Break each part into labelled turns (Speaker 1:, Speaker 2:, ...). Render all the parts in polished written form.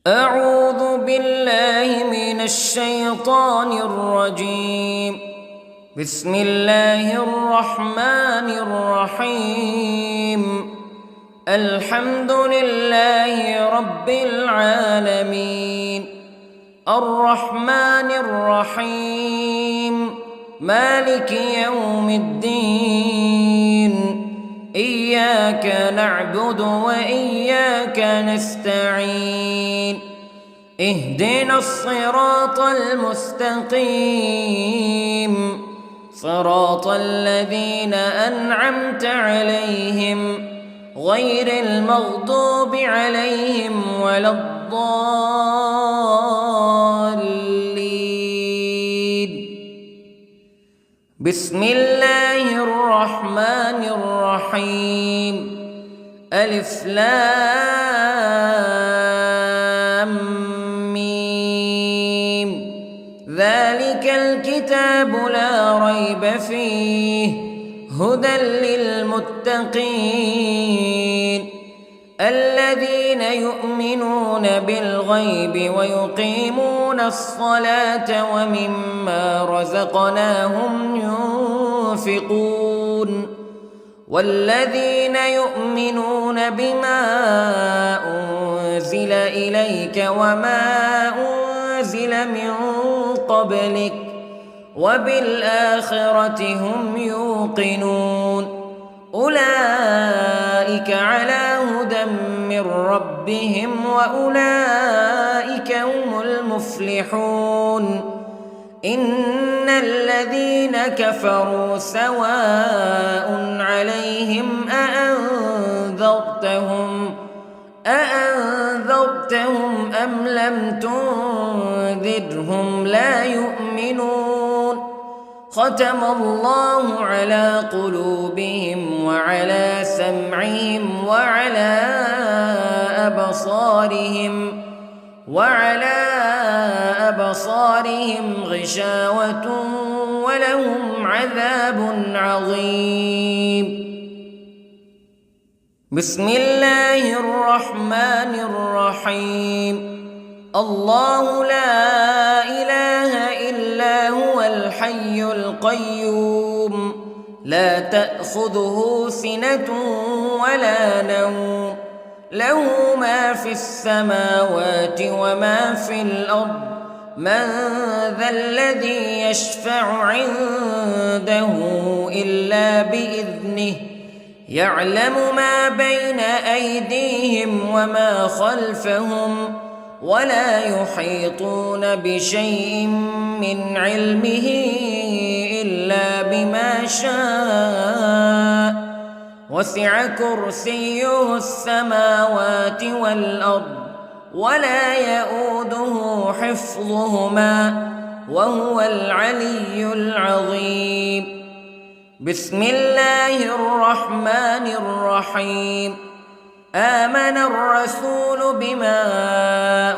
Speaker 1: أعوذ بالله من الشيطان الرجيم. بسم الله الرحمن الرحيم. الحمد لله رب العالمين، الرحمن الرحيم، مالك يوم الدين. إياك نعبد وإياك نستعين. اهدنا الصراط المستقيم، صراط الذين أنعمت عليهم غير المغضوب عليهم ولا الضالين. بسم الله الرحمن الرحيم. ألف لام ميم. ذلك الكتاب لا ريب فيه هدى للمتقين الذين يؤمنون بالغيب ويقيمون الصلاة ومما رزقناهم ينفقون والذين يؤمنون بما أنزل إليك وما أنزل من قبلك وبالآخرة هم يوقنون. أولئك على هدى من ربهم وأولئك هم المفلحون. إن الذين كفروا سواء عليهم أأنذرتهم أم لم تنذرهم لا يؤمنون. ختم الله على قلوبهم وعلى سمعهم وعلى أبصارهم غشاوة ولهم عذاب عظيم. بسم الله الرحمن الرحيم. الله لا إله إلا هو الحي القيوم لا تأخذه سنة ولا نوم له ما في السماوات وما في الأرض. من ذا الذي يشفع عنده إلا بإذنه يعلم ما بين أيديهم وما خلفهم ولا يحيطون بشيء من علمه إلا بما شاء. وسع كرسيه السماوات والأرض ولا يؤوده حفظهما وهو العلي العظيم. بسم الله الرحمن الرحيم. آمن الرسول بما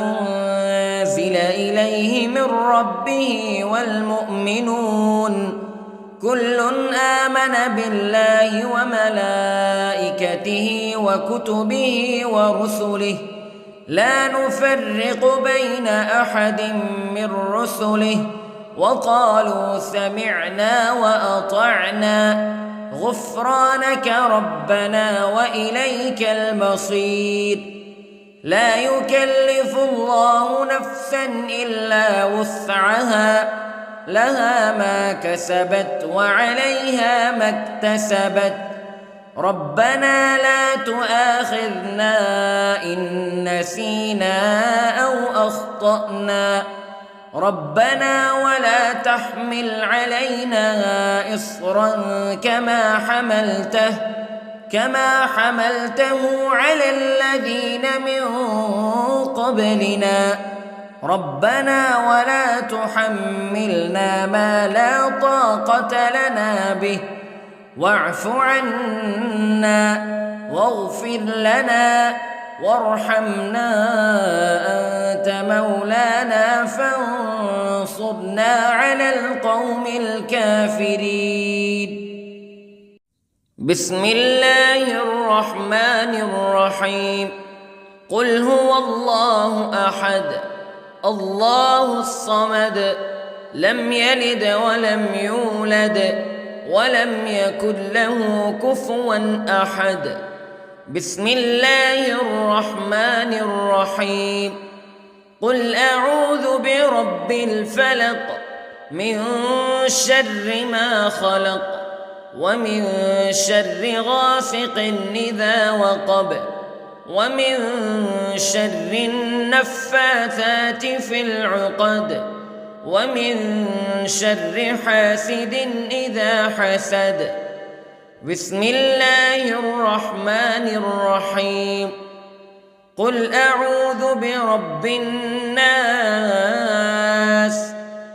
Speaker 1: أنزل إليه من ربه والمؤمنون كل آمن بالله وملائكته وكتبه ورسله لا نفرق بين أحد من رسله وقالوا سمعنا وأطعنا غفرانك ربنا وإليك المصير. لا يكلف الله نفسا إلا وسعها لها ما كسبت وعليها ما اكتسبت. ربنا لا تؤاخذنا إن نسينا أو أخطأنا ربنا ولا تحمل علينا إصرا كما حملته على الذين من قبلنا ربنا ولا تحملنا ما لا طاقة لنا به واعف عنا واغفر لنا وارحمنا أنت مولانا فانصرنا على القوم الكافرين. بسم الله الرحمن الرحيم. قل هو الله أحد الله الصمد لم يلد ولم يولد ولم يكن له كفوا أحد. بسم الله الرحمن الرحيم. قل أعوذ برب الفلق من شر ما خلق ومن شر غاسق إذا وقب ومن شر النفاثات في العقد ومن شر حاسد إذا حسد. بسم الله الرحمن الرحيم. قل أعوذ برب الناس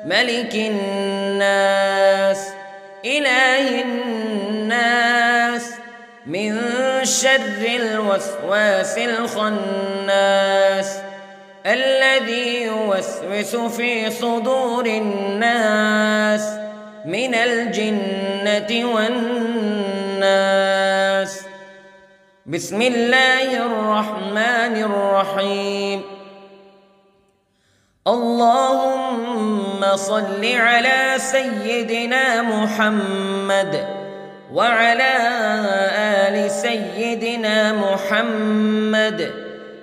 Speaker 1: ملك الناس إله الناس من شر الوسواس الخناس الذي يوسوس في صدور الناس من الجنة والناس. بسم الله الرحمن الرحيم. اللهم صل على سيدنا محمد وعلى آل سيدنا محمد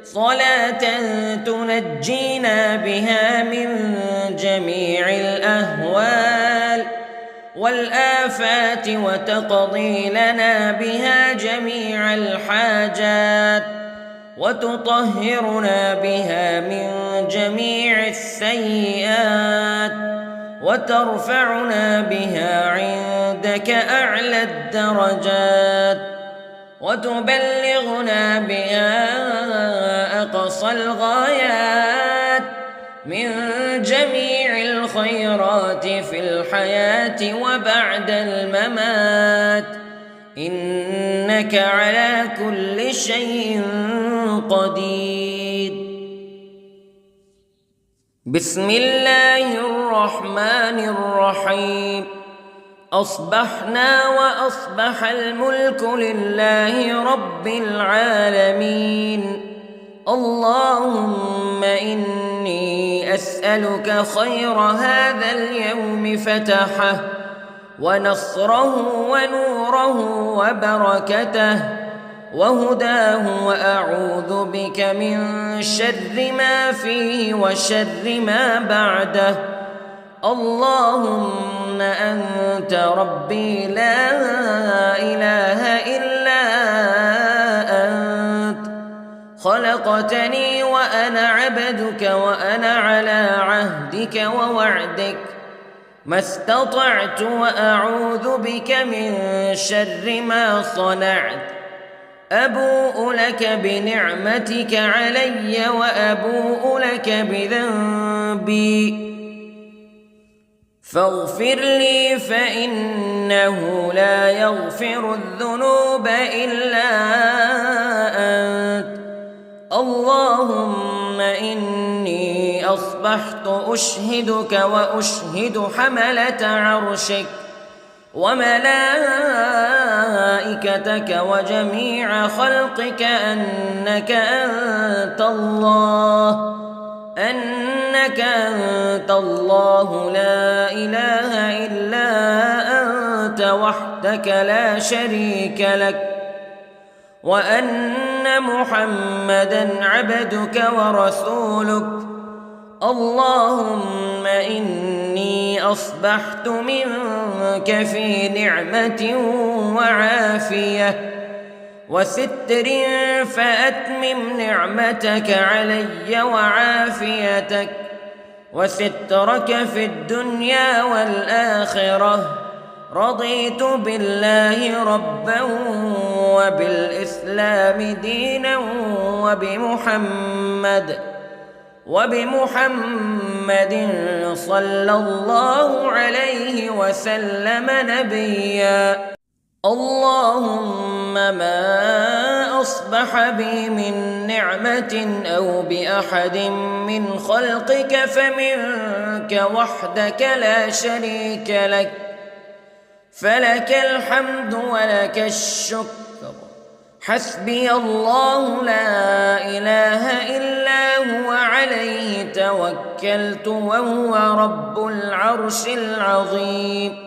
Speaker 1: صلاة تنجينا بها من جميع الأهوال والآفات وتقضي لنا بها جميع الحاجات وتطهرنا بها من جميع السيئات وترفعنا بها عندك أعلى الدرجات وتبلغنا بها أقصى الغايات من جميع الخيرات في الحياة وبعد الممات إنك على كل شيء قدير. بسم الله الرحمن الرحيم. أصبحنا وأصبح الملك لله رب العالمين. اللهم إني أسألك خير هذا اليوم فتحه ونصره ونوره وبركته وهداه وأعوذ بك من شر ما فيه وشر ما بعده. اللهم أنت ربي لا إله إلا أنت خلقتني وأنا عبدك وأنا على عهدك ووعدك ما استطعت وأعوذ بك من شر ما صنعت. أبوء لك بنعمتك علي وأبوء لك بذنبي فاغفر لي فإنه لا يغفر الذنوب إلا أنت. اللهم إني أصبحت أشهدك وأشهد حملة عرشك وملائكتك وجميع خلقك أنك أنت الله لا إله إلا أنت وحدك لا شريك لك وأن محمدًا عبدك ورسولك. اللهم إني أصبحت منك في نعمة وعافية وستر فأتمم نعمتك علي وعافيتك وسترك في الدنيا والآخرة. رضيت بالله ربا وبالإسلام دينا وبمحمد صلى الله عليه وسلم نبيا. اللهم ما أصبح بي من نعمة أو بأحد من خلقك فمنك وحدك لا شريك لك فلك الحمد ولك الشكر حسبي الله لا إله إلا هو عليه توكلت وهو رب العرش العظيم.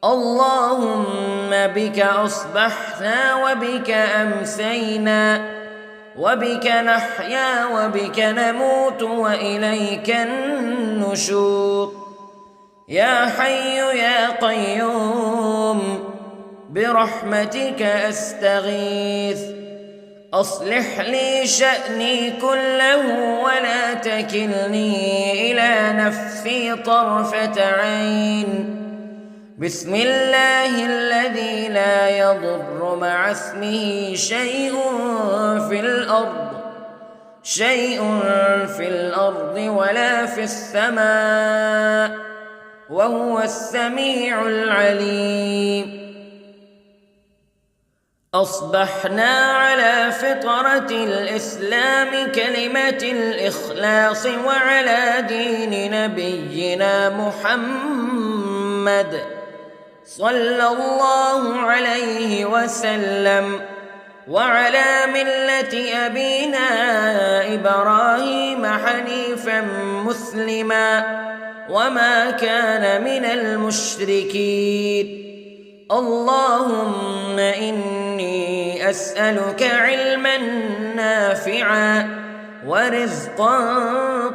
Speaker 1: اللهم بك أصبحنا وبك أمسينا وبك نحيا وبك نموت وإليك النشور. يا حي يا قيوم برحمتك أستغيث، أصلح لي شأني كله ولا تكلني إلى نفسي طرفة عين. بسم الله الذي لا يضر مع اسمه شيء في الأرض ولا في السماء وهو السميع العليم. أصبحنا على فطرة الإسلام كلمة الإخلاص وعلى دين نبينا محمد صلى الله عليه وسلم وعلى ملة أبينا إبراهيم حنيفا مسلما وما كان من المشركين. اللهم إني أسألك علما نافعا ورزقا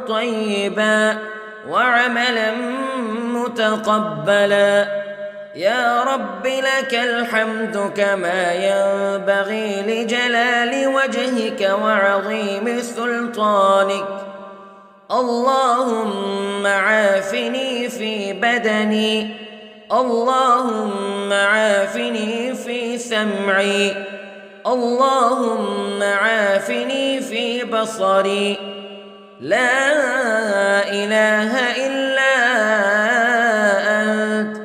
Speaker 1: طيبا وعملا متقبلا. يا رب لك الحمد كما ينبغي لجلال وجهك وعظيم سلطانك. اللهم عافني في بدني، اللهم عافني في سمعي، اللهم عافني في بصري. لا إله إلا أنت.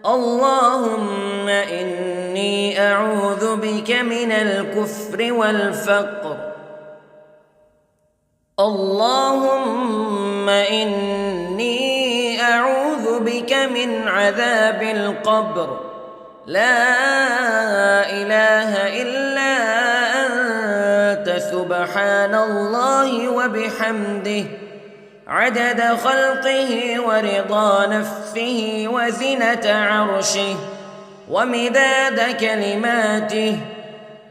Speaker 1: اللهم إني أعوذ بك من الكفر والفقر. اللهم إني أعوذ بك من عذاب القبر. لا إله إلا أنت سبحان الله وبحمده عدد خلقه ورضا نفسه وزنة عرشه ومداد كلماته.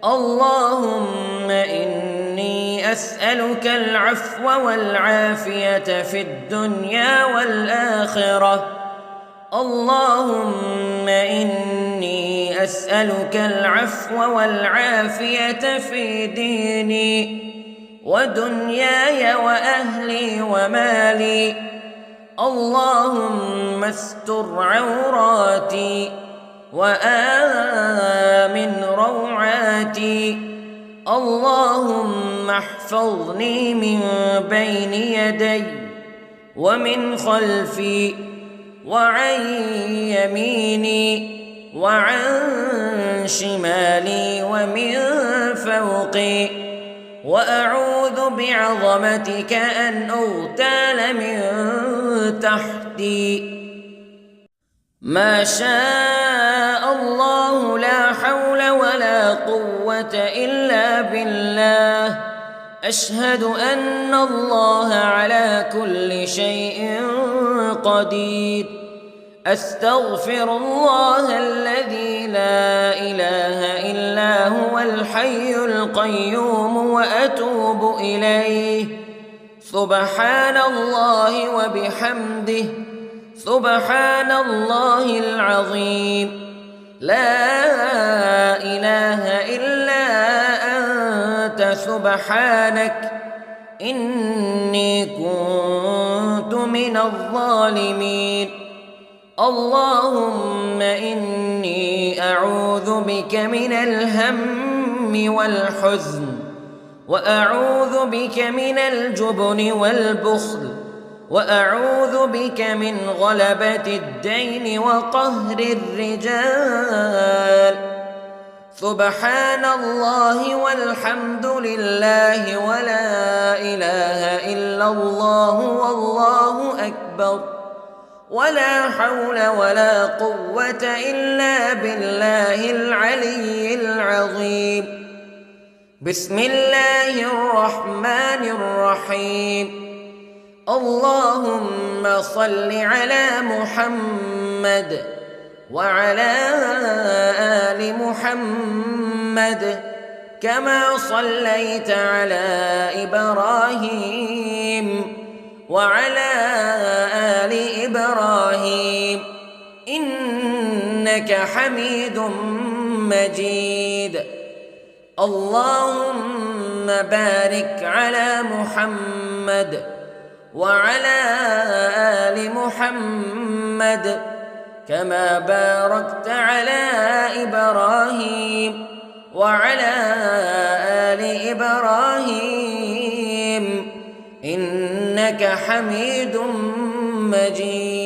Speaker 1: اللهم إني أسألك العفو والعافية في الدنيا والآخرة. اللهم إني أسألك العفو والعافية في ديني ودنياي وأهلي ومالي. اللهم استر عوراتي وآمن روعاتي. اللهم احفظني من بين يدي ومن خلفي وعن يميني وعن شمالي ومن فوقي، وأعوذ بعظمتك أن أغتال من تحتي. ما شاء الله لا حول ولا قوة إلا بالله. أشهد أن الله على كل شيء قدير. أستغفر الله الذي لا إله إلا هو الحي القيوم وأتوب إليه. سبحان الله وبحمده سبحان الله العظيم. لا إله إلا أنت سبحانك إني كنت من الظالمين. اللهم إني أعوذ بك من الهم والحزن، وأعوذ بك من الجبن والبخل، وأعوذ بك من غلبة الدين وقهر الرجال. سبحان الله والحمد لله ولا إله إلا الله والله أكبر. ولا حول ولا قوة إلا بالله العلي العظيم. بسم الله الرحمن الرحيم. اللهم صل على محمد وعلى آل محمد كما صليت على إبراهيم وعلى آل إبراهيم إنك حميد مجيد. اللهم بارك على محمد وعلى آل محمد كما باركت على إبراهيم وعلى آل إبراهيم إنك حميد مجيد.